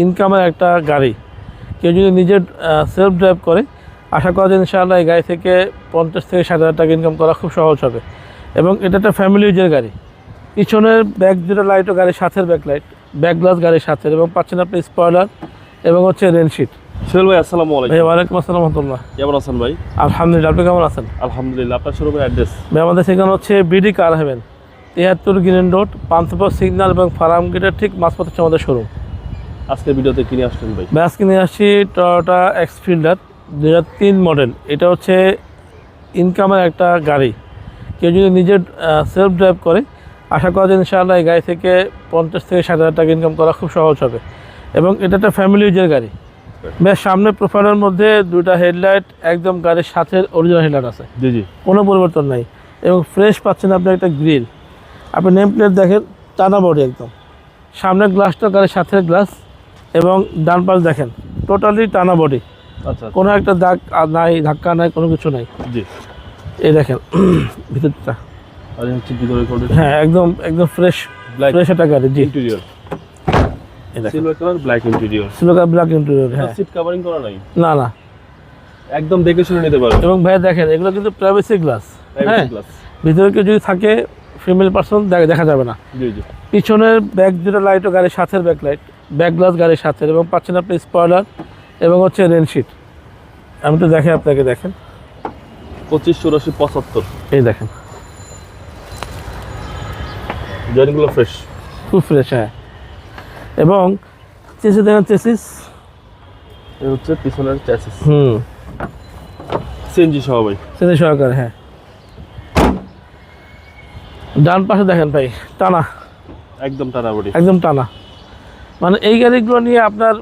ইনকামের একটা গাড়ি। কেউ যদি নিজের সেলফ ড্রাইভ করে, আশা করা যায় ইনশাআল্লাহ এই গাড়ি থেকে 50 থেকে 60,000 টাকা ইনকাম করা খুব সহজ হবে। এবং এটা একটা ফ্যামিলি ইউজের গাড়ি। পিছনের ব্যাক দুটো লাইটও গাড়ির সাথের ব্যাক লাইট, ব্যাক গ্লাস গাড়ির সাথে, এবং পাচ্ছেন আপনি স্পয়লার এবং হচ্ছে রেনশিট। সোহেল ভাই আসসালামু আলাইকুম। ভাই ওয়ালাইকুম আসসালাম রহমতুল্লাহ। কেমন আছেন ভাই? আলহামদুলিল্লাহ, আপনি কেমন আছেন? আলহামদুলিল্লাহ। আপনার শোরুমের অ্যাড্রেস? ভাই আমাদের সেখানে হচ্ছে BD car heaven, 73 green road, Panthapath signal এবং ফার্ম গেটের ঠিক মাঝপথে হচ্ছে আমাদের শোরুম। আজকের ভিডিওতে কিনে আসছেন ভাই? ভাই আজকে নিয়ে আসছি টয়োটা এক্সফিল্ডার 2003 মডেল। এটা হচ্ছে ইনকামের একটা গাড়ি। কেউ যদি নিজের সেলফ ড্রাইভ করে, আশা করা যায় ইনশাআল্লাহ এই গাড়ি থেকে 50 থেকে 60,000 টাকা ইনকাম করা খুব সহজ হবে। এবং এটা একটা ফ্যামিলি ইউজের গাড়ি। বেশ সামনে প্রোফাইলের মধ্যে দুইটা হেডলাইট একদম গাড়ির সাথে অরিজিনাল হেডলাইট আছে, জি জি, কোনো পরিবর্তন নাই। এবং ফ্রেশ পাচ্ছেন আপনি একটা গ্রিল। আপনি নেম প্লেট দেখেন, টানা বডি একদম। সামনের গ্লাসটা গাড়ির সাথে গ্লাস, এবং ডান পাশ দেখেন টোটালি টানা বডি। আচ্ছা, কোনো একটা দাগ নাই, ধাক্কা নাই, কোনো কিছু নাই। জি, এই দেখেন ভিতরটা, আর হচ্ছে ভিতরে কোনটা? হ্যাঁ একদম একদম ফ্রেশ ফ্রেশ একটা গাড়ি। জি, ইন্টেরিয়র এই দেখেন silver colour, black interior, silver black interior. হ্যাঁ, সিট কভারিং করা নাই? না না, একদম দেখে শুনে নিতে পারবেন। এবং ভাই দেখেন এগুলো কিন্তু প্রাইভেসি গ্লাস। হ্যাঁ, গ্লাস, ভিতরে কেউ যদি থাকে ফিমেল পার্সন দেখা যাবে না। জি জি, পিছনের ব্যাক দুটো লাইটও গাড়ির সাথের ব্যাক লাইট, ব্যাক গ্লাস গাড়ির সাথে, এবং পাচ্ছেন আপনি স্পয়লার এবং হচ্ছে রেনশিট। আমি তো দেখে আপনাকে দেখেন 25 84 75, এই দেখেন জয়েন্টগুলো ফ্রেশ, খুব ফ্রেশ। হ্যাঁ, এবং চেসিস দেখেন, চেসিস এই হচ্ছে পিছনের চ্যাসিস, সিএনজি সহ ভাই, চেসিস সহকারে। হ্যাঁ, ডান পাশে দেখেন ভাই টানা, একদম টানা বডি, একদম টানা। মানে এই গাড়িগুলো নিয়ে আপনার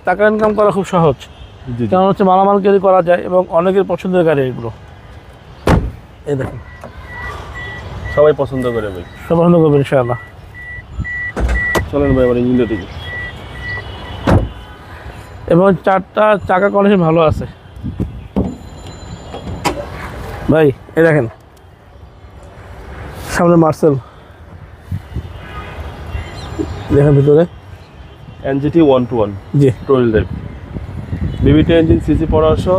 টাকা ইনকাম করা খুব সহজ। জি জি, কারণ হচ্ছে মালামাল ক্যারি করা যায় এবং অনেকের পছন্দের গাড়ি এগুলো। এই দেখেন সবাই পছন্দ করে ভাই। সব পছন্দ করবেন ইনশাআল্লাহ। চলেন ভাই আমার ইঞ্জিনটা দেখি। এবং চারটা চাকা কন্ডিশন ভালো আছে ভাই। এই দেখেন সামনে মার্সেল, দেখেন ভিতরে এনজিটি 121, জি টোয়েল drive, VVT engine, CC 1500,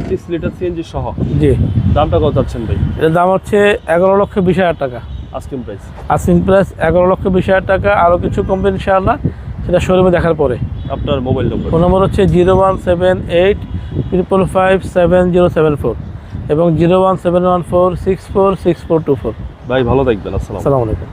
30 litre CNG সহ। জি, দামটা কত চাচ্ছেন ভাই? এটার দাম হচ্ছে 11,20,000 টাকা আস্কিং প্রাইস। আস্কিং প্রাইস 11,20,000 টাকা। আরও কিছু কমবে ইনশাআল্লাহ, সেটা শোরুমে দেখার পরে। আপনার মোবাইল নম্বর? ফোন নম্বর হচ্ছে 01785557074 এবং 01714646424। ভাই ভালো থাকবেন। আসসালামু আসসালামু আলাইকুম।